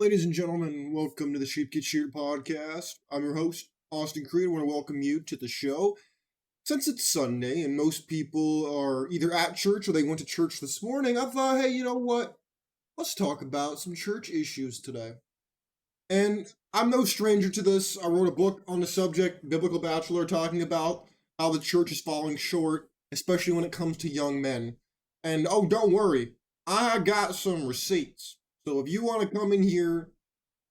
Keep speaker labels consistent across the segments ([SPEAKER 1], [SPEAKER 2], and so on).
[SPEAKER 1] Ladies and gentlemen, welcome to the Sheared podcast. I'm your host, Austin Creed. I want to welcome you to the show. Since it's Sunday and most people are either at church or they went to church this morning, I thought, hey, you know what? Let's talk about some church issues today. And I'm no stranger to this. I wrote a book on the subject, Biblical Bachelor, talking about how the church is falling short, especially when it comes to young men. And oh, don't worry, I got some receipts. So if you want to come in here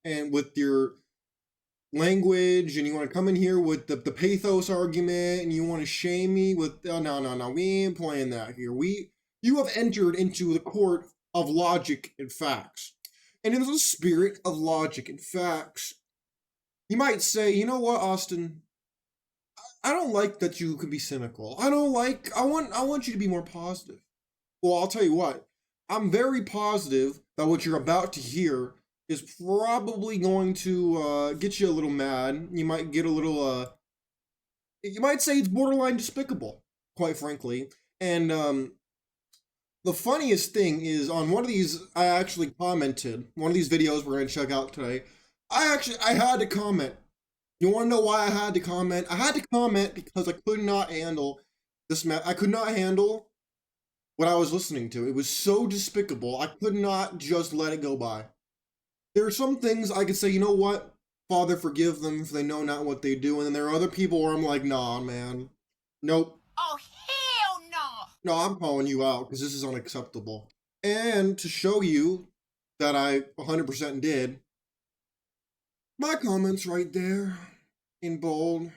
[SPEAKER 1] and with your language and you want to come in here with the pathos argument and you want to shame me with, oh, no, we ain't playing that here. You have entered into the court of logic and facts. And in the spirit of logic and facts, you might say, you know what, Austin? I don't like that you could be cynical. I want you to be more positive. Well, I'll tell you what. I'm very positive that what you're about to hear is probably going to get you a little mad. You might get a little, you might say it's borderline despicable, quite frankly. And the funniest thing is on one of these, I actually commented, one of these videos we're going to check out today, I had to comment. You want to know why I had to comment? I had to comment because I could not handle this, I could not handle what I was listening to. It was so despicable. I could not just let it go by. There are some things I could say, you know what? Father, forgive them for they know not what they do. And then there are other people where I'm like, nah, man. Nope.
[SPEAKER 2] Oh, hell no.
[SPEAKER 1] No, I'm calling you out because this is unacceptable. And to show you that I 100% did, my comments right there in bold.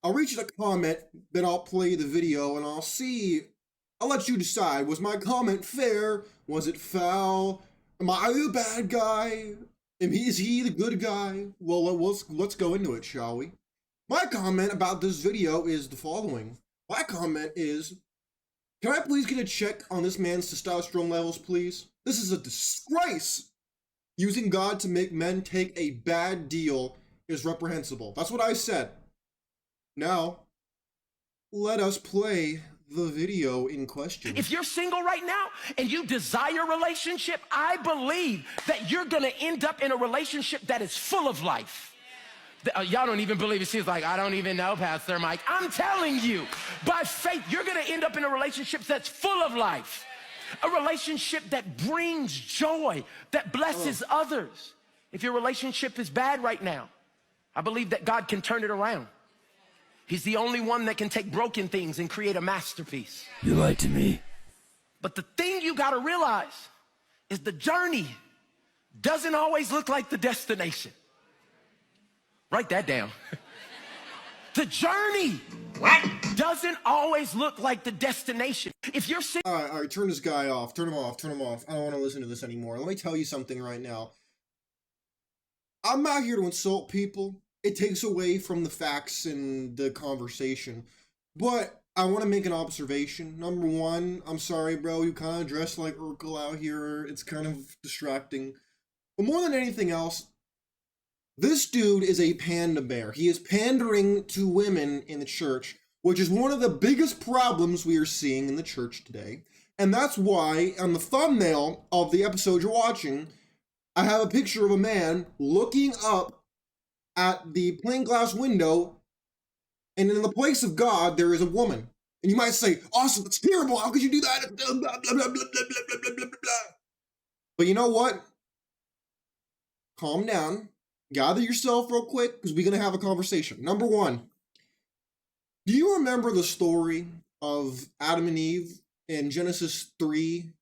[SPEAKER 1] I'll reach a comment, then I'll play the video and I'll let you decide. Was my comment fair? Was it foul? Am I the bad guy? Is he the good guy? Well, let's go into it, shall we? My comment about this video is the following. My comment is, can I please get a check on this man's testosterone levels, please? This is a disgrace. Using God to make men take a bad deal is reprehensible. That's what I said. Now, let us play the video in question.
[SPEAKER 3] If you're single right now and you desire a relationship, I believe that you're going to end up in a relationship that is full of life. Y'all don't even believe it. She's like, I don't even know, Pastor Mike. I'm telling you, by faith, you're going to end up in a relationship that's full of life. A relationship that brings joy, that blesses others. If your relationship is bad right now, I believe that God can turn it around. He's the only one that can take broken things and create a masterpiece.
[SPEAKER 4] You lied to me.
[SPEAKER 3] But the thing you gotta realize is the journey doesn't always look like the destination. Write that down. The journey doesn't always look like the destination. If you're sick.
[SPEAKER 1] All right, turn this guy off. Turn him off. I don't want to listen to this anymore. Let me tell you something right now. I'm not here to insult people. It takes away from the facts and the conversation. But I want to make an observation. Number one, I'm sorry, bro. You kind of dress like Urkel out here. It's kind of distracting. But more than anything else, this dude is a panda bear. He is pandering to women in the church, which is one of the biggest problems we are seeing in the church today. And that's why on the thumbnail of the episode you're watching, I have a picture of a man looking up at the plain glass window, and in the place of God, there is a woman. And you might say, awesome, that's terrible, how could you do that? Blah, blah, blah, blah, blah, blah, blah, blah. But you know what? Calm down. Gather yourself real quick, because we're going to have a conversation. Number one, do you remember the story of Adam and Eve in Genesis 2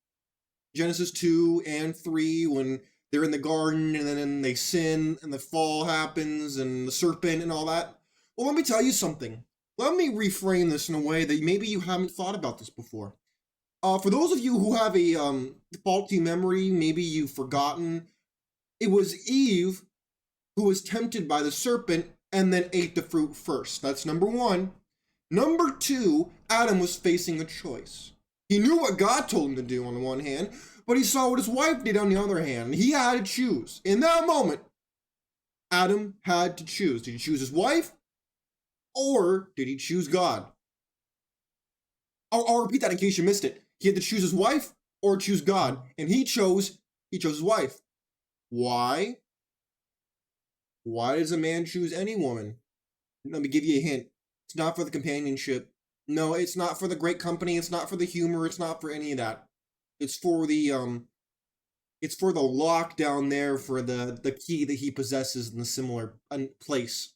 [SPEAKER 1] and 3, when they're in the garden, and then they sin, and the fall happens, and the serpent, and all that? Well, let me tell you something. Let me reframe this in a way that maybe you haven't thought about this before. For those of you who have a faulty memory, maybe you've forgotten, it was Eve who was tempted by the serpent and then ate the fruit first. That's number one. Number two, Adam was facing a choice. He knew what God told him to do on the one hand, but he saw what his wife did on the other hand. He had to choose. In that moment, Adam had to choose. Did he choose his wife? Or did he choose God? I'll repeat that in case you missed it. He had to choose his wife or choose God. And he chose his wife. Why? Why does a man choose any woman? Let me give you a hint. It's not for the companionship. No, it's not for the great company. It's not for the humor. It's not for any of that. It's for the lock down there for the key that he possesses in the similar place.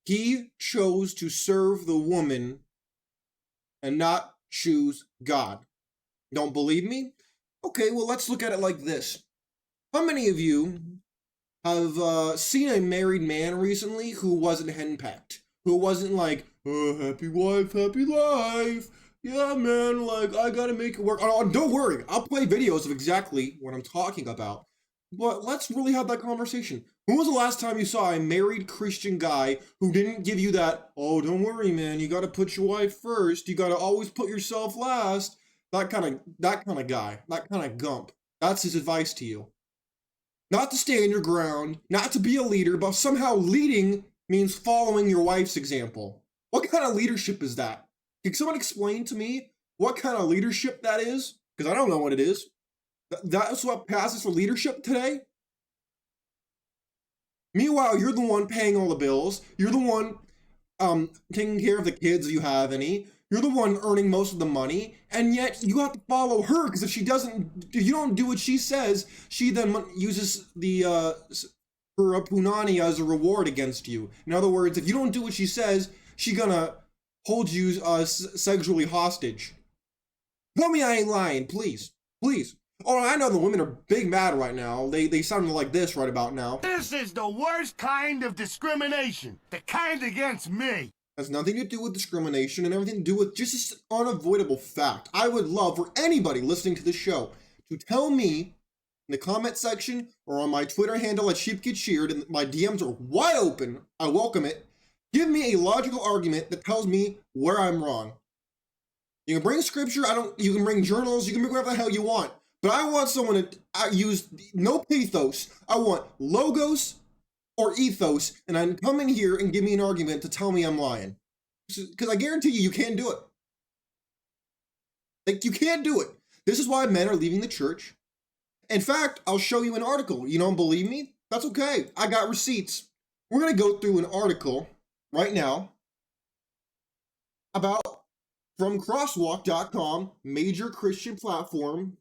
[SPEAKER 1] He chose to serve the woman and not choose God. Don't believe me? Okay, well, let's look at it like this. How many of you have seen a married man recently who wasn't henpecked? Who wasn't like, oh, happy wife, happy life. Yeah, man, like, I gotta make it work. Oh, don't worry, I'll play videos of exactly what I'm talking about. But let's really have that conversation. When was the last time you saw a married Christian guy who didn't give you that, oh, don't worry, man, you gotta put your wife first, you gotta always put yourself last, that kind of guy, that kind of gump. That's his advice to you. Not to stand your ground, not to be a leader, but somehow leading means following your wife's example. What kind of leadership is that? Can someone explain to me what kind of leadership that is? Because I don't know what it is. That's what passes for leadership today? Meanwhile, you're the one paying all the bills. You're the one taking care of the kids if you have any. You're the one earning most of the money, and yet you have to follow her, because if you don't do what she says, she then uses her punani as a reward against you. In other words, if you don't do what she says, she's gonna hold you sexually hostage. Tell me I ain't lying, please. Please. Oh, I know the women are big mad right now. They sound like this right about now.
[SPEAKER 4] This is the worst kind of discrimination. The kind against me.
[SPEAKER 1] Has nothing to do with discrimination and everything to do with just an unavoidable fact. I would love for anybody listening to this show to tell me in the comment section or on my Twitter handle at Sheared, and my DMs are wide open. I welcome it. Give me a logical argument that tells me where I'm wrong. You can bring scripture, you can bring journals, you can bring whatever the hell you want. But I want someone to use no pathos. I want logos or ethos, and I'm coming here and give me an argument to tell me I'm lying. Because I guarantee you can't do it. Like, you can't do it. This is why men are leaving the church. In fact, I'll show you an article. You don't believe me? That's okay. I got receipts. We're going to go through an article right now from crosswalk.com, major Christian platform,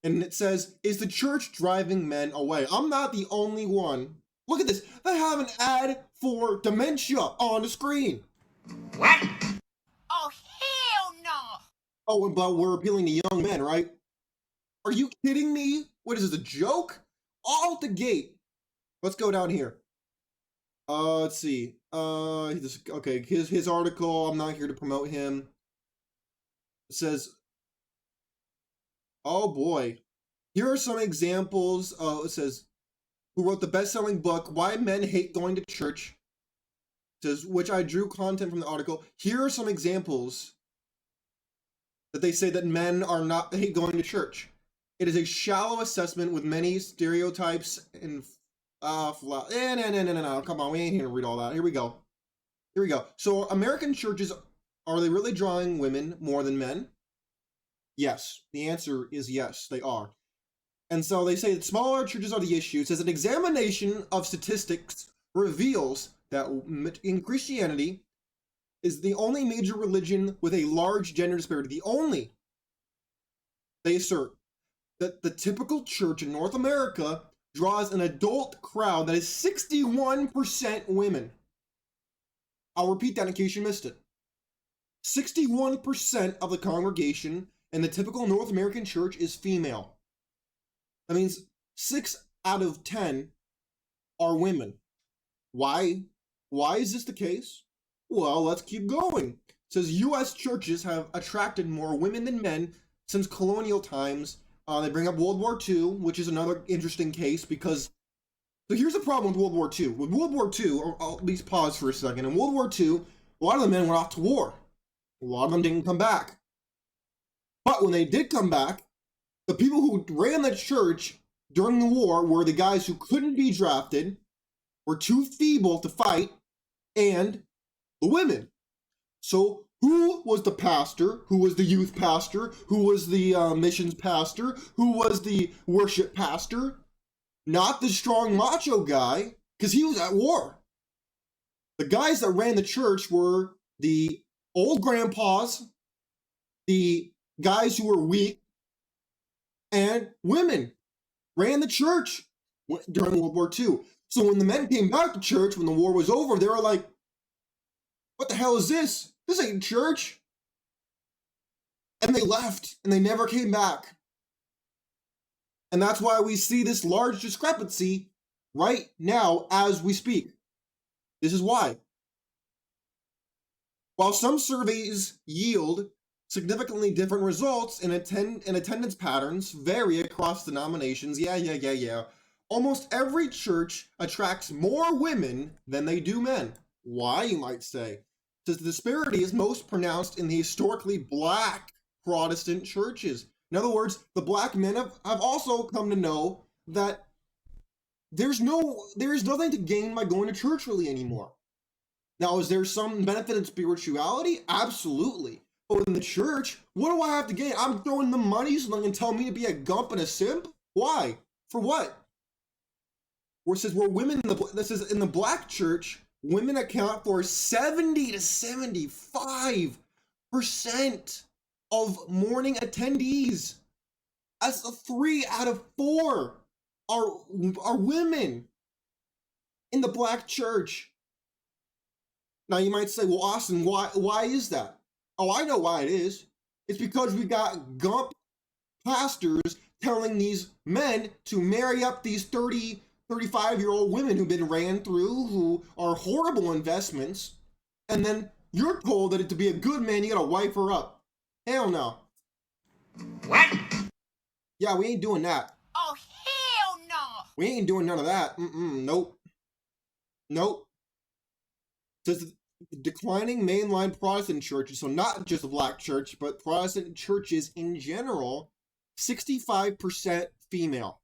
[SPEAKER 1] and it says, is the church driving men away? I'm not the only one. Look at this. They have an ad for dementia on the screen.
[SPEAKER 2] What? Oh, hell no!
[SPEAKER 1] Oh, but we're appealing to young men, right? Are you kidding me? What is this, a joke? All at the gate. Let's go down here. Let's see. Okay, his article, I'm not here to promote him. It says, oh boy. Here are some examples. It says, who wrote the best-selling book, Why Men Hate Going to Church, says, which I drew content from the article. Here are some examples that they say that men hate going to church. It is a shallow assessment with many stereotypes and no, come on, we ain't here to read all that. Here we go. So American churches, are they really drawing women more than men? Yes. The answer is yes, they are. And so they say that smaller churches are the issue. It says an examination of statistics reveals that in Christianity is the only major religion with a large gender disparity. They assert that the typical church in North America draws an adult crowd that is 61% women. I'll repeat that in case you missed it. 61% of the congregation in the typical North American church is female. That means 6 out of 10 are women. Why? Why is this the case? Well, let's keep going. It says U.S. churches have attracted more women than men since colonial times. They bring up World War II, which is another interesting case because... So here's the problem with World War II. With World War II, I'll at least pause for a second. In World War II, a lot of the men went off to war. A lot of them didn't come back. But when they did come back, the people who ran the church during the war were the guys who couldn't be drafted, were too feeble to fight, and the women. So who was the pastor? Who was the youth pastor? Who was the missions pastor? Who was the worship pastor? Not the strong macho guy, because he was at war. The guys that ran the church were the old grandpas, the guys who were weak, and women ran the church during World War II. So when the men came back to church, when the war was over, they were like, what the hell is this? This ain't church. And they left, and they never came back. And that's why we see this large discrepancy right now as we speak. This is why. While some surveys yield significantly different results and attendance patterns vary across denominations, almost every church attracts more women than they do men. Why, you might say? Because the disparity is most pronounced in the historically black Protestant churches. In other words, the black men have also come to know that there is nothing to gain by going to church really anymore. Now, is there some benefit in spirituality? Absolutely. But in the church, what do I have to gain? I'm throwing the money so they can tell me to be a gump and a simp? Why? For what? Where it says we're women this is in the black church, women account for 70 to 75% of morning attendees. That's 3 out of 4 are women in the black church. Now you might say, well, Austin, why is that? Oh, I know why it is. It's because we got gump pastors telling these men to marry up these 30, 35-year-old women who've been ran through, who are horrible investments, and then you're told that to be a good man, you gotta wipe her up. Hell no.
[SPEAKER 2] What?
[SPEAKER 1] Yeah, we ain't doing that.
[SPEAKER 2] Oh, hell no!
[SPEAKER 1] We ain't doing none of that. Nope. Says declining mainline Protestant churches, so not just the black church, but Protestant churches in general, 65% female.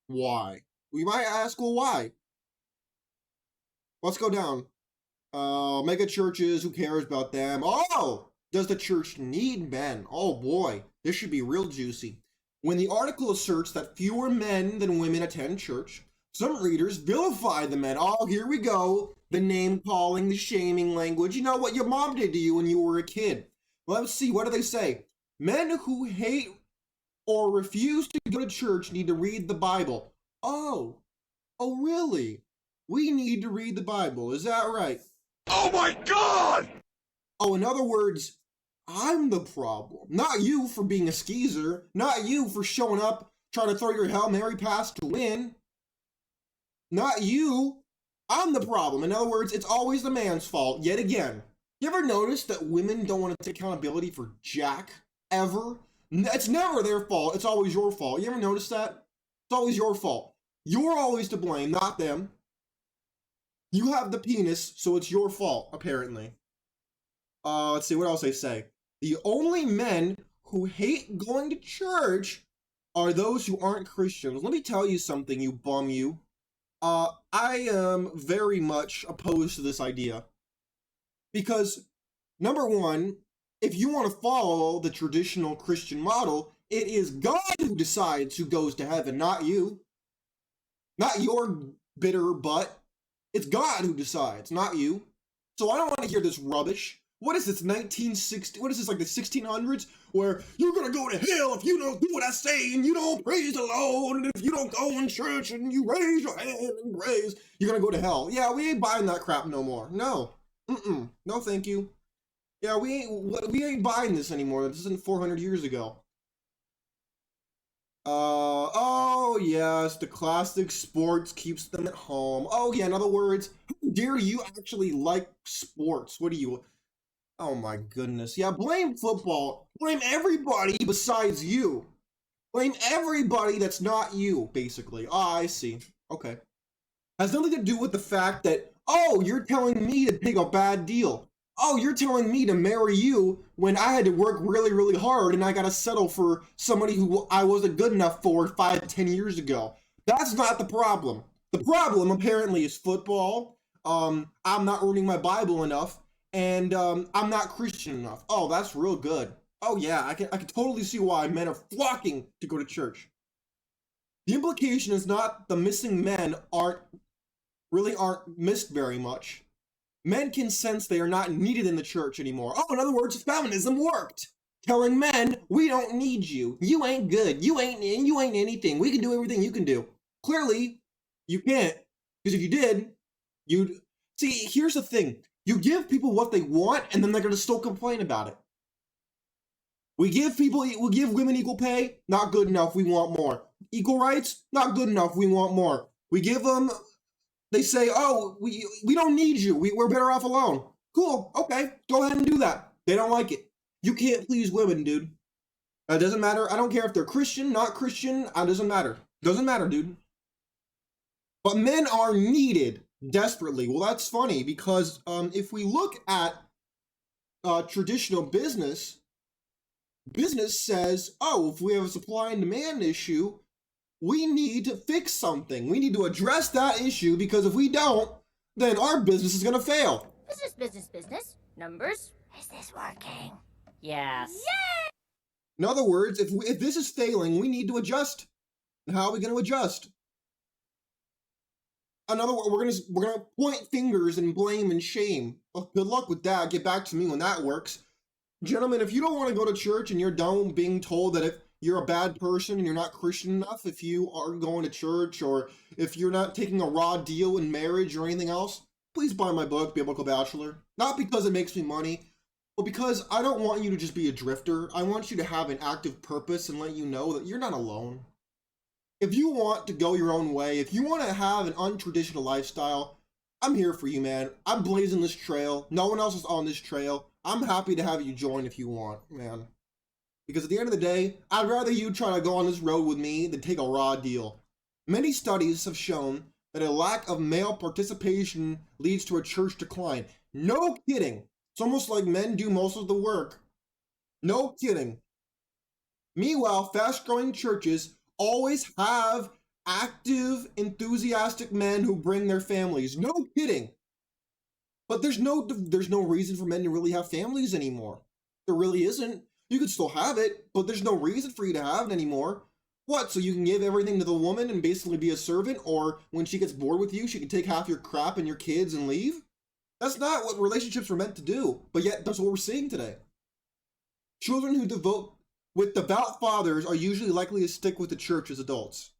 [SPEAKER 1] Why? We might ask, well, why? Let's go down. Mega churches, who cares about them? Oh! Does the church need men? Oh boy, this should be real juicy. When the article asserts that fewer men than women attend church, some readers vilify the men. Oh, here we go. The name-calling, the shaming language. You know what your mom did to you when you were a kid. Let's see, what do they say? Men who hate or refuse to go to church need to read the Bible. Oh really? We need to read the Bible, is that right?
[SPEAKER 4] Oh my God!
[SPEAKER 1] Oh, in other words, I'm the problem. Not you for being a skeezer. Not you for showing up, trying to throw your Hail Mary pass to win. Not you. I'm the problem. In other words, it's always the man's fault, yet again. You ever notice that women don't want to take accountability for jack? Ever? It's never their fault. It's always your fault. You ever notice that? It's always your fault. You're always to blame, not them. You have the penis, so it's your fault, apparently. Let's see, what else they say? The only men who hate going to church are those who aren't Christians. Let me tell you something, you bum you. I am very much opposed to this idea. Because, number one, if you want to follow the traditional Christian model, it is God who decides who goes to heaven, not you. Not your bitter butt. It's God who decides, not you. So I don't want to hear this rubbish. What is this, 1960? What is this, like the 1600s? Where you're gonna go to hell if you don't do what I say and you don't praise the Lord, and if you don't go in church and you raise your hand and praise, you're gonna go to hell. Yeah, we ain't buying that crap no more. No. No, thank you. Yeah, we ain't buying this anymore. This isn't 400 years ago. Oh yes, the classic sports keeps them at home. Oh yeah, in other words, how dare you actually like sports? What do you... Oh my goodness. Yeah, blame football. Blame everybody besides you. Blame everybody that's not you, basically. Ah, I see. Okay. Has nothing to do with the fact that, oh, you're telling me to take a bad deal. Oh, you're telling me to marry you when I had to work really, really hard and I gotta settle for somebody who I wasn't good enough for 5 to 10 years ago. That's not the problem. The problem, apparently, is football. I'm not reading my Bible enough. and I'm not Christian enough. Oh, that's real good. Oh yeah, I can totally see why men are flocking to go to church. The implication is not the missing men aren't missed very much. Men can sense they are not needed in the church anymore. Oh, in other words, feminism worked. Telling men, we don't need you. You ain't good. You ain't anything. We can do everything you can do. Clearly, you can't. Because if you did, you'd... See, here's the thing. You give people what they want, and then they're going to still complain about it. We give women equal pay, not good enough, we want more. Equal rights, not good enough, we want more. We give them, they say, oh, we don't need you, we're better off alone. Cool, okay, go ahead and do that. They don't like it. You can't please women, dude. It doesn't matter, I don't care if they're Christian, not Christian, it doesn't matter. Doesn't matter, dude. But men are needed desperately. Well, that's funny, because if we look at traditional business says, oh, if we have a supply and demand issue, we need to fix something. We need to address that issue, because if we don't, then our business is going to fail.
[SPEAKER 5] Business. Numbers. Is this working? Yes.
[SPEAKER 2] Yay!
[SPEAKER 1] In other words, if this is failing, we need to adjust. And how are we going to adjust? In other words, we're gonna point fingers and blame and shame. Well, good luck with that. Get back to me when that works. Gentlemen, if you don't want to go to church and you're done being told that if you're a bad person and you're not Christian enough, if you aren't going to church, or if you're not taking a raw deal in marriage or anything else, please buy my book, Biblical Bachelor. Not because it makes me money, but because I don't want you to just be a drifter. I want you to have an active purpose and let you know that you're not alone. If you want to go your own way, if you want to have an untraditional lifestyle, I'm here for you, man. I'm blazing this trail. No one else is on this trail. I'm happy to have you join if you want, man. Because at the end of the day, I'd rather you try to go on this road with me than take a raw deal. Many studies have shown that a lack of male participation leads to a church decline. No kidding. It's almost like men do most of the work. No kidding. Meanwhile, fast-growing churches always have active, enthusiastic men who bring their families. No kidding. But there's no reason for men to really have families anymore. There really isn't. You could still have it, but there's no reason for you to have it anymore. What, so you can give everything to the woman and basically be a servant, or when she gets bored with you, she can take half your crap and your kids and leave? That's not what relationships are meant to do, but yet that's what we're seeing today. Children who devote with devout fathers are usually likely to stick with the church as adults.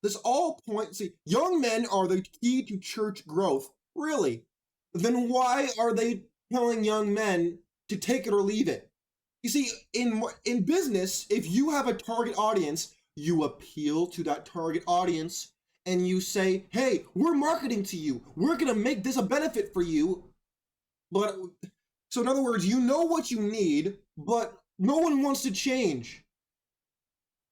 [SPEAKER 1] This all points, see, young men are the key to church growth. Really? Then why are they telling young men to take it or leave it? You see, in business, if you have a target audience, you appeal to that target audience and you say, hey, we're marketing to you. We're going to make this a benefit for you. But, so in other words, you know what you need, but no one wants to change.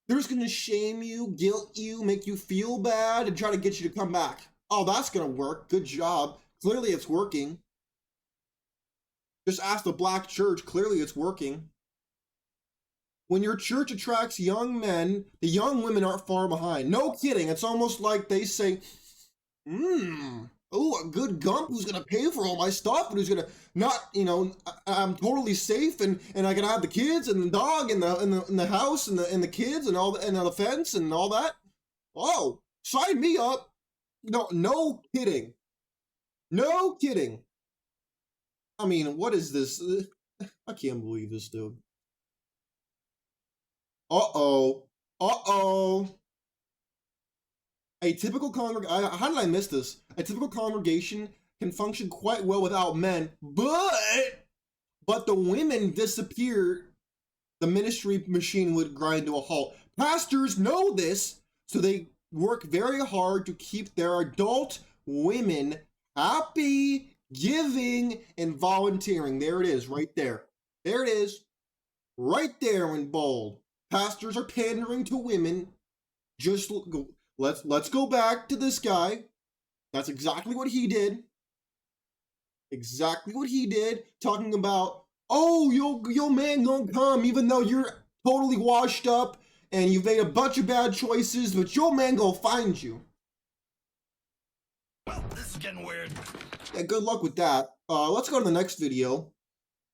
[SPEAKER 1] They're just going to shame you, guilt you, make you feel bad, and try to get you to come back. Oh, that's going to work. Good job. Clearly it's working. Just ask the black church. Clearly it's working. When your church attracts young men, the young women aren't far behind. No kidding. It's almost like they say, oh, a good gump who's going to pay for all my stuff, and who's going to not, I'm totally safe, and I can have the kids and the dog and the house and the kids and all the, and the fence and all that. Oh, sign me up. No kidding. No kidding. I mean, what is this? I can't believe this, dude. Uh-oh. A typical congregation, how did I miss this? A typical congregation can function quite well without men, but the women disappear, the ministry machine would grind to a halt. Pastors know this, so they work very hard to keep their adult women happy, giving, and volunteering. There it is, right there. There it is, right there in bold. Pastors are pandering to women. Just let's go back to this guy. That's exactly what he did. Exactly what he did. Talking about, oh, your man don't come, even though you're totally washed up and you've made a bunch of bad choices, but your man gonna find you.
[SPEAKER 4] Well, this is getting weird.
[SPEAKER 1] Yeah, good luck with that. Let's go to the next video.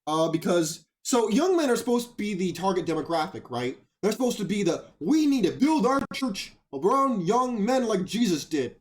[SPEAKER 1] So young men are supposed to be the target demographic, right? They're supposed to be we need to build our church around young men like Jesus did.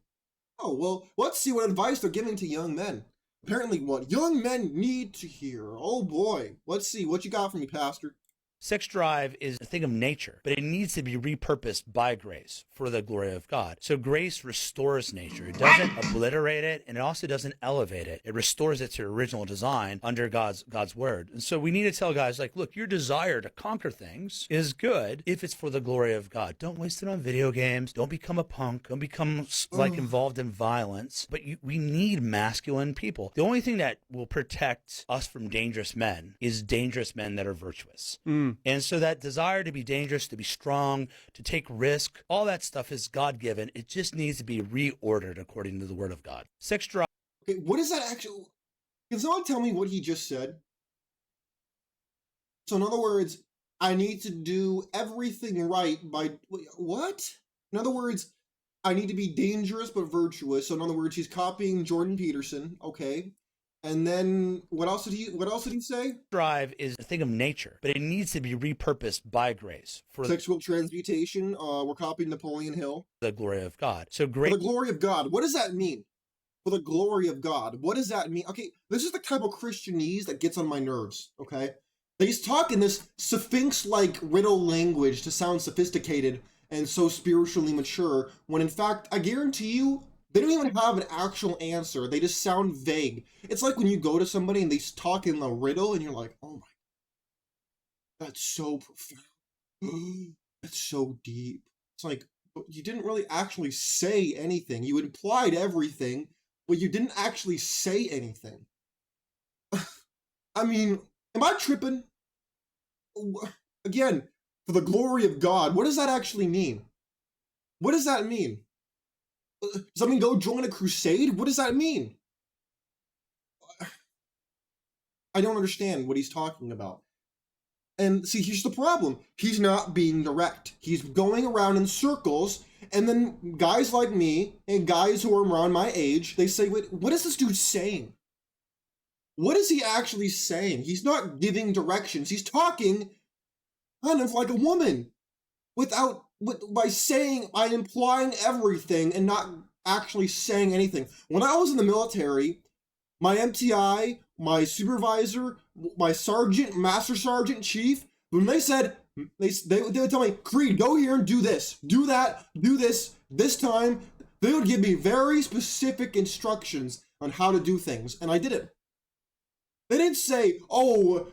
[SPEAKER 1] Oh, well, let's see what advice they're giving to young men. Apparently what young men need to hear. Oh boy. Let's see what you got for me, Pastor.
[SPEAKER 6] Sex drive is a thing of nature, but it needs to be repurposed by grace for the glory of God. So grace restores nature. It doesn't obliterate it, and it also doesn't elevate it. It restores it to original design under God's word. And so we need to tell guys, like, look, your desire to conquer things is good if it's for the glory of God. Don't waste it on video games. Don't become a punk. Don't become involved in violence. But we need masculine people. The only thing that will protect us from dangerous men is dangerous men that are virtuous. And so that desire to be dangerous, to be strong, to take risk, all that stuff is God-given. It just needs to be reordered according to the word of God. Sex drive.
[SPEAKER 1] Okay, what is that actually? Can someone tell me what he just said? So in other words, I need to do everything right by, what? In other words, I need to be dangerous but virtuous. So in other words, he's copying Jordan Peterson, okay? And then what else did he say?
[SPEAKER 6] Drive is a thing of nature, but it needs to be repurposed by grace for
[SPEAKER 1] Sexual transmutation. We're copying Napoleon Hill.
[SPEAKER 6] the glory of God. So
[SPEAKER 1] For
[SPEAKER 6] grace.
[SPEAKER 1] the glory of God. What does that mean? For the glory of God. What does that mean? Okay, this is the type of Christianese that gets on my nerves, okay? He's talking this Sphinx-like riddle language to sound sophisticated and so spiritually mature, when in fact, I guarantee you, they don't even have an actual answer. They just sound vague. It's like when you go to somebody and they talk in a riddle and you're like, oh my, that's so profound. That's so deep. It's like, but you didn't really actually say anything. You implied everything, but you didn't actually say anything. I mean, am I tripping? Again, for the glory of God, what does that actually mean? What does that mean? Does that mean go join a crusade? What does that mean? I don't understand what he's talking about. And see, here's the problem. He's not being direct. He's going around in circles, and then guys like me, and guys who are around my age, they say, wait, what is this dude saying? What is he actually saying? He's not giving directions. He's talking kind of like a woman, by implying everything and not actually saying anything. When I was in the military, my MTI, my supervisor, my sergeant, master sergeant, chief, when they said, they would tell me, Creed, go here and do this, do that, do this time, they would give me very specific instructions on how to do things, and I did it. They didn't say, to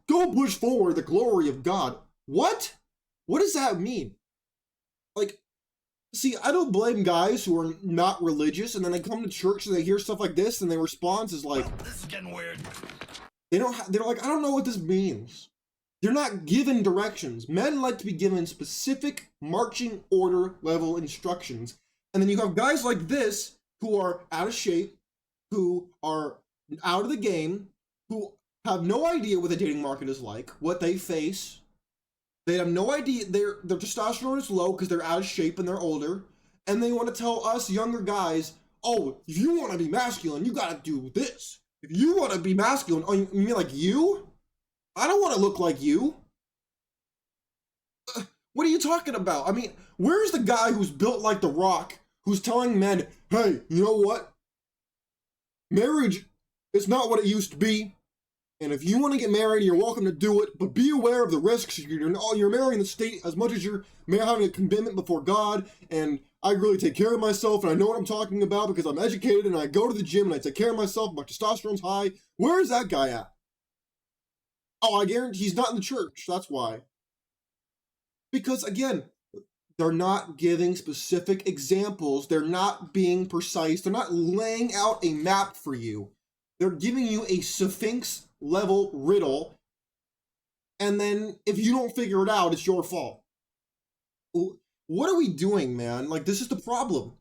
[SPEAKER 1] go push forward the glory of God. What? What does that mean? Like, see, I don't blame guys who are not religious, and then they come to church and they hear stuff like this, and their response is like,
[SPEAKER 4] This is getting weird.
[SPEAKER 1] they're like, I don't know what this means. They're not given directions. Men like to be given specific marching order level instructions, and then you have guys like this who are out of shape, who are out of the game, who have no idea what the dating market is like, what they face. They have no idea. Their testosterone is low because they're out of shape and they're older, and they want to tell us younger guys, oh, if you want to be masculine, you gotta do this. If you want to be masculine, oh, you mean like you? I don't want to look like you. What are you talking about? I mean, where's the guy who's built like The Rock, who's telling men, hey, you know what? Marriage is not what it used to be. And if you want to get married, you're welcome to do it, but be aware of the risks. You're marrying the state as much as you're having a commitment before God, and I really take care of myself, and I know what I'm talking about because I'm educated, and I go to the gym, and I take care of myself, my testosterone's high. Where is that guy at? Oh, I guarantee he's not in the church, that's why. Because, again, they're not giving specific examples, they're not being precise, they're not laying out a map for you. They're giving you a Sphinx level riddle, and then if you don't figure it out, it's your fault. What are we doing, man? Like, this is the problem.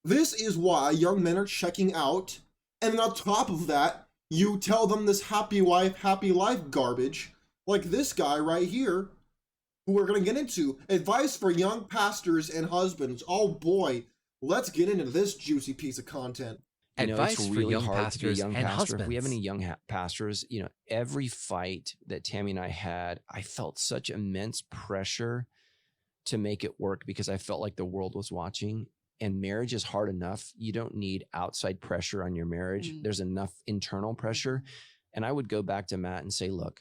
[SPEAKER 1] This is why young men are checking out, and then on top of that, you tell them this happy wife, happy life garbage, like this guy right here, who we're going to get into. Advice for young pastors and husbands. Oh boy, let's get into this juicy piece of content.
[SPEAKER 7] Advice
[SPEAKER 8] it's
[SPEAKER 7] for
[SPEAKER 8] really
[SPEAKER 7] young
[SPEAKER 8] hard to be a
[SPEAKER 7] pastors
[SPEAKER 8] young
[SPEAKER 7] and
[SPEAKER 8] pastor. If we have
[SPEAKER 7] husbands.
[SPEAKER 8] any young pastors, every fight that Tammy and I had, I felt such immense pressure to make it work because I felt like the world was watching. And marriage is hard enough. You don't need outside pressure on your marriage. There's enough internal pressure. And I would go back to Matt and say, look,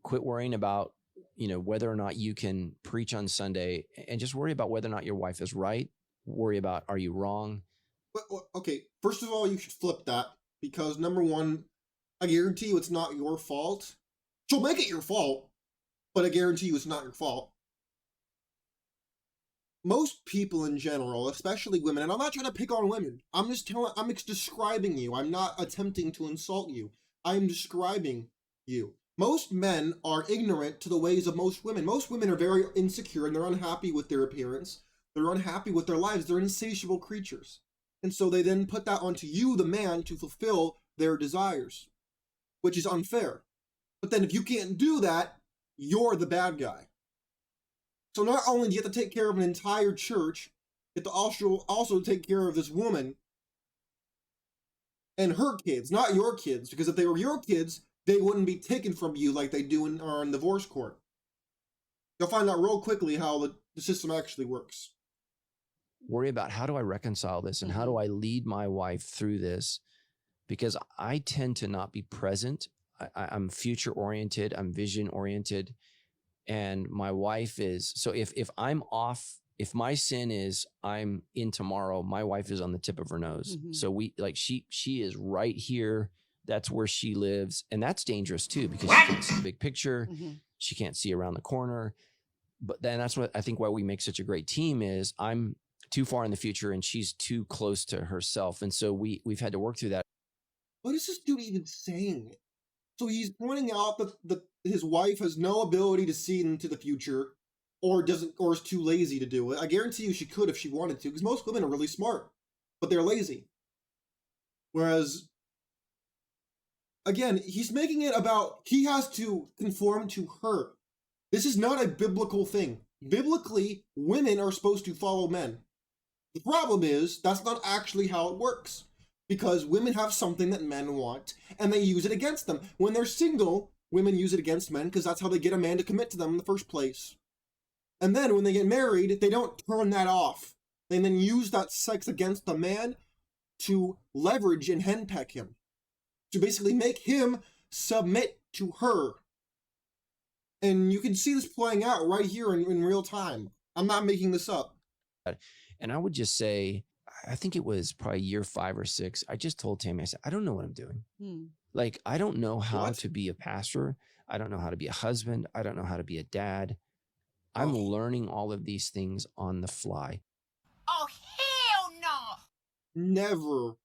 [SPEAKER 8] quit worrying about, whether or not you can preach on Sunday, and just worry about whether or not your wife is right. Worry about, are you wrong?
[SPEAKER 1] Well, okay, first of all, you should flip that, because number one, I guarantee you it's not your fault. She'll make it your fault, but I guarantee you it's not your fault. Most people in general, especially women, and I'm not trying to pick on women, I'm describing you. I'm not attempting to insult you. I'm describing you. Most men are ignorant to the ways of most women. Most women are very insecure and they're unhappy with their appearance. They're unhappy with their lives. They're insatiable creatures. And so they then put that onto you, the man, to fulfill their desires, which is unfair. But then if you can't do that, you're the bad guy. So not only do you have to take care of an entire church, you have to also take care of this woman and her kids, not your kids. Because if they were your kids, they wouldn't be taken from you like they do in divorce court. You'll find out real quickly how the system actually works.
[SPEAKER 8] Worry about, how do I reconcile this and how do I lead my wife through this? Because I tend to not be present. I'm future oriented. I'm vision oriented. And my wife is, so if I'm off, if my sin is I'm in tomorrow, my wife is on the tip of her nose. So she is right here. That's where she lives. And that's dangerous too, because she can't see the big picture. She can't see around the corner. But then that's what I think why we make such a great team is I'm too far in the future and she's too close to herself. And so we've had to work through that.
[SPEAKER 1] What is this dude even saying? So he's pointing out that his wife has no ability to see into the future, or is too lazy to do it. I guarantee you she could if she wanted to, because most women are really smart, but they're lazy. Whereas, again, he's making it about he has to conform to her. This is not a biblical thing. Biblically, women are supposed to follow men. The problem is that's not actually how it works. Because women have something that men want, and they use it against them. When they're single, women use it against men, because that's how they get a man to commit to them in the first place. And then when they get married, they don't turn that off. They then use that sex against the man to leverage and henpeck him. To basically make him submit to her. And you can see this playing out right here in real time. I'm not making this up.
[SPEAKER 8] And I would just say, I think it was probably year 5 or 6. I just told Tammy, I said, I don't know what I'm doing. Like, I don't know how to be a pastor. I don't know how to be a husband. I don't know how to be a dad. I'm learning all of these things on the fly.
[SPEAKER 2] Oh, hell no!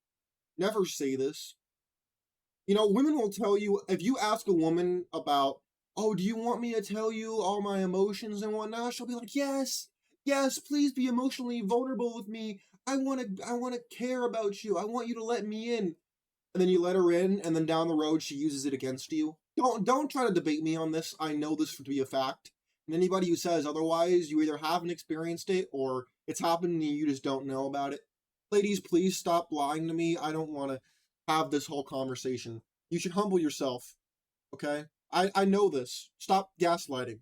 [SPEAKER 1] Never say this. Women will tell you, if you ask a woman about, oh, do you want me to tell you all my emotions and whatnot? She'll be like, yes, please be emotionally vulnerable with me. I want to care about you. I want you to let me in. And then you let her in, and then down the road she uses it against you. Don't try to debate me on this. I know this to be a fact. And anybody who says otherwise, you either haven't experienced it or it's happened and you just don't know about it. Ladies, please stop lying to me. I don't want to have this whole conversation. You should humble yourself. Okay? I know this. Stop gaslighting.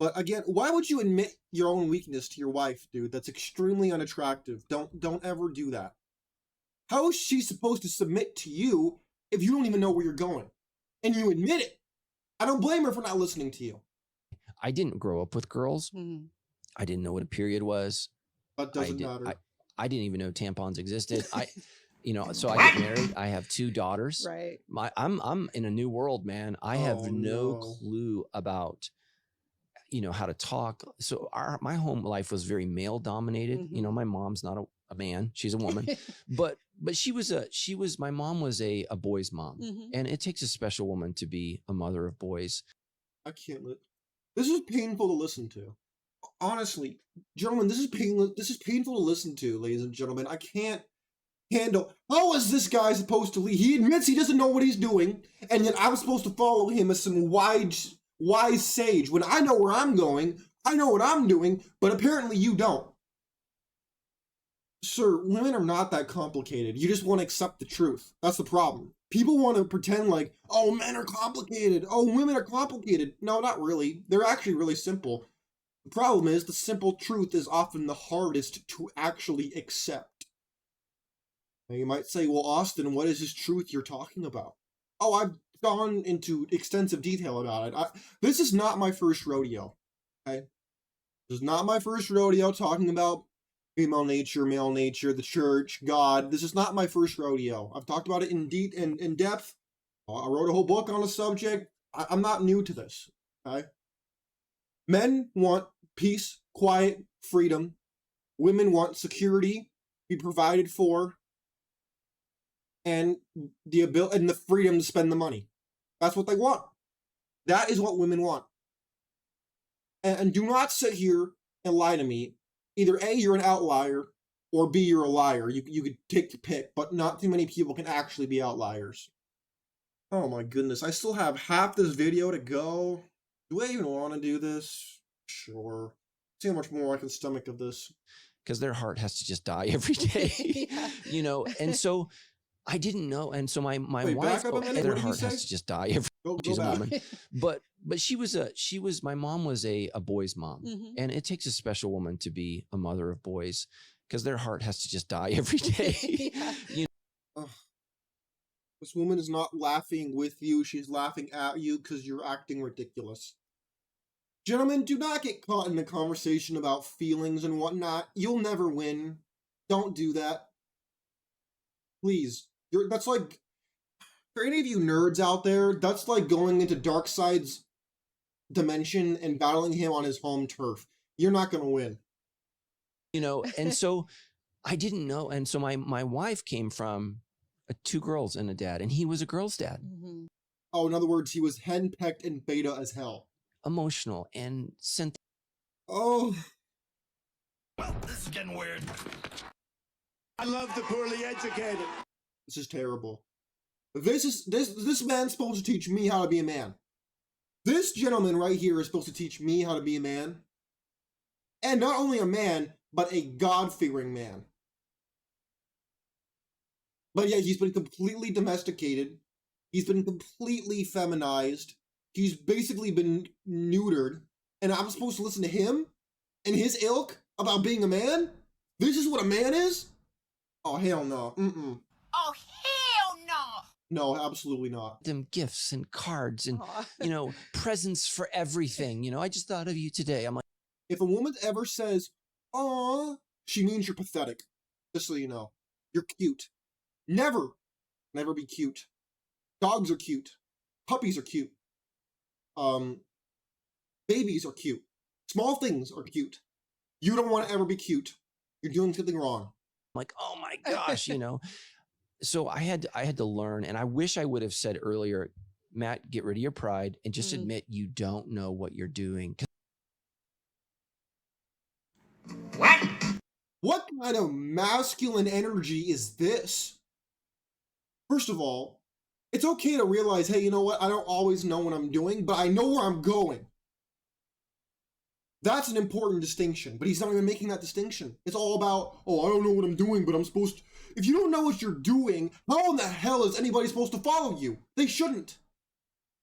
[SPEAKER 1] But again, why would you admit your own weakness to your wife, dude? That's extremely unattractive. Don't ever do that. How is she supposed to submit to you if you don't even know where you're going? And you admit it. I don't blame her for not listening to you.
[SPEAKER 8] I didn't grow up with girls. I didn't know what a period was.
[SPEAKER 1] That doesn't matter.
[SPEAKER 8] I didn't even know tampons existed. So I get married. I have 2 daughters.
[SPEAKER 9] Right.
[SPEAKER 8] I'm in a new world, man. I have no clue about how to talk. So my home life was very male dominated. My mom's not a man; she's a woman, but my mom was a boy's mom, and it takes a special woman to be a mother of boys.
[SPEAKER 1] I can't. This is painful to listen to. Honestly, gentlemen, this is painful to listen to, ladies and gentlemen. I can't handle. How is this guy supposed to lead? He admits he doesn't know what he's doing, and yet I'm supposed to follow him as some wise sage when I know where I'm going. I know what I'm doing, but apparently you don't. Sir, women are not that complicated. You just want to accept the truth. That's the problem. People want to pretend like, oh, men are complicated. Oh, women are complicated. No, not really. They're actually really simple. The problem is the simple truth is often the hardest to actually accept. Now you might say, well, Austin, what is this truth you're talking about? Oh, I've gone into extensive detail about it. This is not my first rodeo, okay? This is not my first rodeo talking about female nature, male nature, the church, God. This is not my first rodeo. I've talked about it in depth. I wrote a whole book on the subject. I'm not new to this, okay? Men want peace, quiet, freedom. Women want security, be provided for, and the ability and the freedom to spend the money. That's what they want. That is what women want. And do not sit here and lie to me. Either A, you're an outlier, or B, you're a liar. You could take your pick, but not too many people can actually be outliers. Oh my goodness, I still have half this video to go. Do I even want to do this? Sure. See how much more I can stomach of this.
[SPEAKER 8] Because their heart has to just die every day, you know? And so I didn't know. And so my
[SPEAKER 1] Wait,
[SPEAKER 8] wife,
[SPEAKER 1] back up a minute.
[SPEAKER 8] their
[SPEAKER 1] What did you
[SPEAKER 8] heart
[SPEAKER 1] say?
[SPEAKER 8] has to just die every
[SPEAKER 1] Go
[SPEAKER 8] She's a
[SPEAKER 1] back.
[SPEAKER 8] woman. But my mom was a boy's mom.
[SPEAKER 7] Mhm.
[SPEAKER 8] And it takes a special woman to be a mother of boys because their heart has to just die every day.
[SPEAKER 7] Yeah.
[SPEAKER 8] You
[SPEAKER 1] Ugh. This woman is not laughing with you. She's laughing at you because you're acting ridiculous. Gentlemen, do not get caught in a conversation about feelings and whatnot. You'll never win. Don't do that. Please. That's like, for any of you nerds out there, that's like going into Darkseid's dimension and battling him on his home turf. You're not going to win.
[SPEAKER 8] know, and so I didn't know. And so my wife came from two girls and a dad, and he was a girl's dad.
[SPEAKER 7] Mhm.
[SPEAKER 1] Oh, in other words, he was henpecked and beta as hell.
[SPEAKER 8] Emotional and sent.
[SPEAKER 1] Oh,
[SPEAKER 4] Well, this is getting weird. I love the poorly educated.
[SPEAKER 1] this is terrible. This man's supposed to teach me how to be a man. This gentleman right here is supposed to teach me how to be a man. And not only a man, but a God-fearing man. But yeah, he's been completely domesticated. He's been completely feminized. He's basically been neutered. And I'm supposed to listen to him and his ilk about being a man? This is what a man is? Oh, hell no. Mm-mm.
[SPEAKER 2] Oh, hell no!
[SPEAKER 1] No, absolutely not.
[SPEAKER 8] Them gifts and cards and,
[SPEAKER 7] Aw.
[SPEAKER 8] presents for everything. I just thought of you today. I'm like,
[SPEAKER 1] If a woman ever says, "Aw," she means you're pathetic. Just so you know. You're cute. Never be cute. Dogs are cute. Puppies are cute. Babies are cute. Small things are cute. You don't want to ever be cute. You're doing something wrong.
[SPEAKER 8] oh my gosh, So I had to learn, and I wish I would have said earlier, Matt, get rid of your pride and just
[SPEAKER 7] Mhm.
[SPEAKER 8] admit you don't know what you're doing.
[SPEAKER 1] What kind of masculine energy is this? First of all, it's okay to realize, hey, you know what? I don't always know what I'm doing, but I know where I'm going. That's an important distinction, but he's not even making that distinction. It's all about, oh, I don't know what I'm doing, but I'm supposed to... If you don't know what you're doing, how in the hell is anybody supposed to follow you? They shouldn't.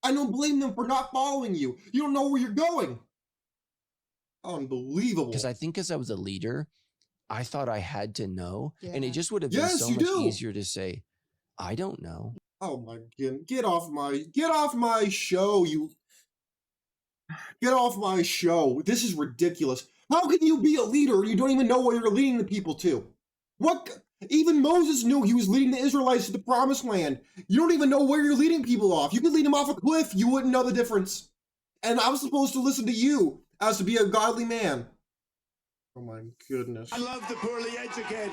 [SPEAKER 1] I don't blame them for not following you. You don't know where you're going. Unbelievable.
[SPEAKER 8] Because I think as I was a leader, I thought I had to know. And
[SPEAKER 7] Yeah.
[SPEAKER 8] it just would have been
[SPEAKER 1] Yes,
[SPEAKER 8] so
[SPEAKER 1] you
[SPEAKER 8] much
[SPEAKER 1] do.
[SPEAKER 8] easier to say, I don't know.
[SPEAKER 1] Oh my god, get off my show, you... Get off my show. This is ridiculous. How can you be a leader and you don't even know what you're leading the people to? What? Even Moses knew he was leading the Israelites to the promised land. You don't even know where you're leading people off. You could lead them off a cliff. You wouldn't know the difference. And I was supposed to listen to you as to be a godly man. Oh my goodness.
[SPEAKER 4] I love the poorly educated.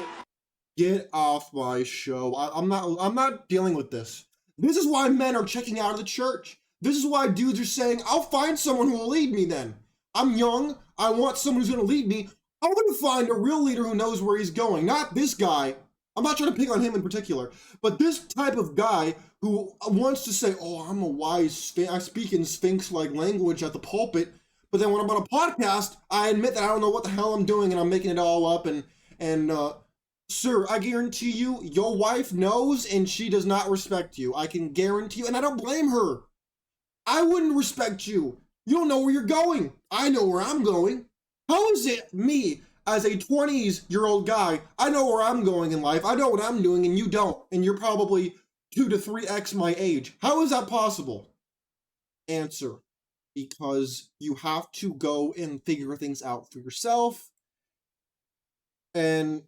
[SPEAKER 1] Get off my show. I'm not dealing with this. This is why men are checking out of the church. This is why dudes are saying, I'll find someone who will lead me then. I'm young. I want someone who's going to lead me. I'm going to find a real leader who knows where he's going. Not this guy. I'm not trying to pick on him in particular. But this type of guy who wants to say, oh, I'm a wise, I speak in sphinx-like language at the pulpit. But then when I'm on a podcast, I admit that I don't know what the hell I'm doing and I'm making it all up and Sir, I guarantee you, your wife knows and she does not respect you. I can guarantee you, and I don't blame her. I wouldn't respect you. You don't know where you're going. I know where I'm going. How is it me, as a 20-year-old guy, I know where I'm going in life, I know what I'm doing, and you don't, and you're probably 2 to 3x my age. How is that possible? Answer: because you have to go and figure things out for yourself. And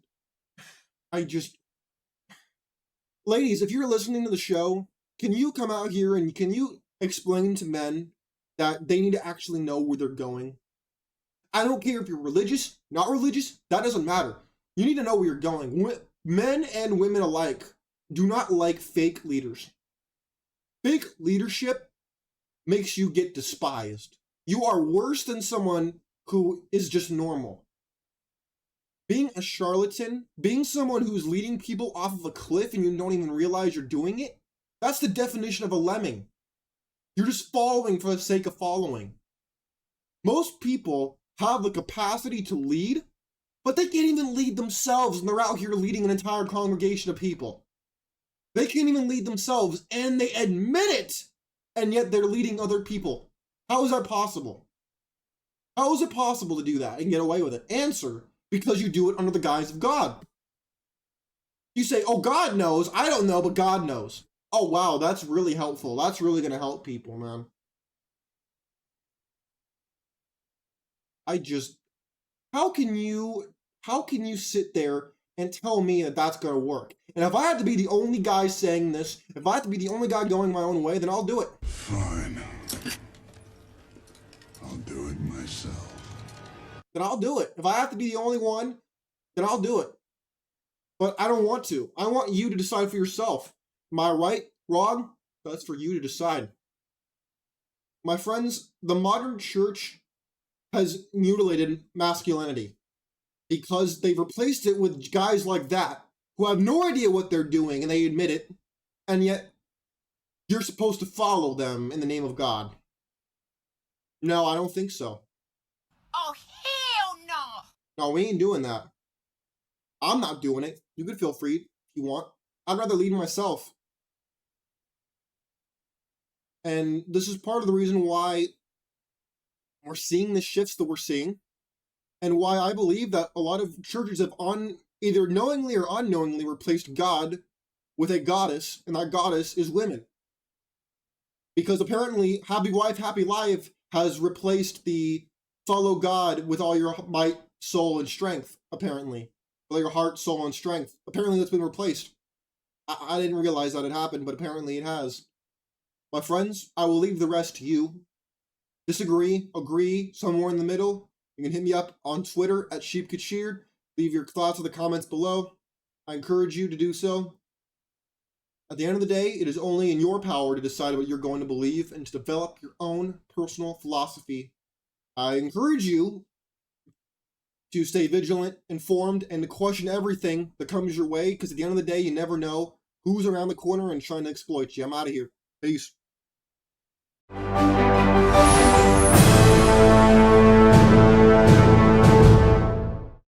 [SPEAKER 1] ladies, if you're listening to the show, can you come out here and can you explain to men that they need to actually know where they're going? I don't care if you're religious, not religious, that doesn't matter. You need to know where you're going. Men and women alike do not like fake leaders. Fake leadership makes you get despised. You are worse than someone who is just normal. Being a charlatan, being someone who's leading people off of a cliff and you don't even realize you're doing it, that's the definition of a lemming. You're just following for the sake of following. Most people have the capacity to lead, but they can't even lead themselves, and they're out here leading an entire congregation of people. They can't even lead themselves, and they admit it, and yet they're leading other people. How is that possible? How is it possible to do that and get away with it? Answer: because you do it under the guise of God. You say, oh, God knows. I don't know, but God knows. Oh, wow, that's really helpful. That's really going to help people, man. How can you sit there and tell me that that's going to work? And if I have to be the only guy saying this, if I have to be the only guy going my own way, then I'll do it.
[SPEAKER 4] Fine. I'll do it myself.
[SPEAKER 1] Then I'll do it. If I have to be the only one, then I'll do it. But I don't want to. I want you to decide for yourself. Am I right? Wrong? That's for you to decide. My friends, the modern church has mutilated masculinity because they've replaced it with guys like that who have no idea what they're doing and they admit it, and yet you're supposed to follow them in the name of God. No, I don't think so.
[SPEAKER 2] Oh, hell no!
[SPEAKER 1] No, we ain't doing that. I'm not doing it. You can feel free if you want. I'd rather lead myself. And this is part of the reason why we're seeing the shifts that we're seeing, and why I believe that a lot of churches have either knowingly or unknowingly replaced God with a goddess, and that goddess is women. Because apparently, happy wife, happy life has replaced the follow God with all your might, soul, and strength, apparently. With all your heart, soul, and strength. Apparently that's been replaced. I didn't realize that it happened, but apparently it has. My friends, I will leave the rest to you. Disagree, agree, somewhere in the middle. You can hit me up on Twitter at Sheared. Leave your thoughts in the comments below. I encourage you to do so. At the end of the day, it is only in your power to decide what you're going to believe and to develop your own personal philosophy. I encourage you to stay vigilant, informed, and to question everything that comes your way, because at the end of the day, you never know who's around the corner and trying to exploit you. I'm out of here. Peace.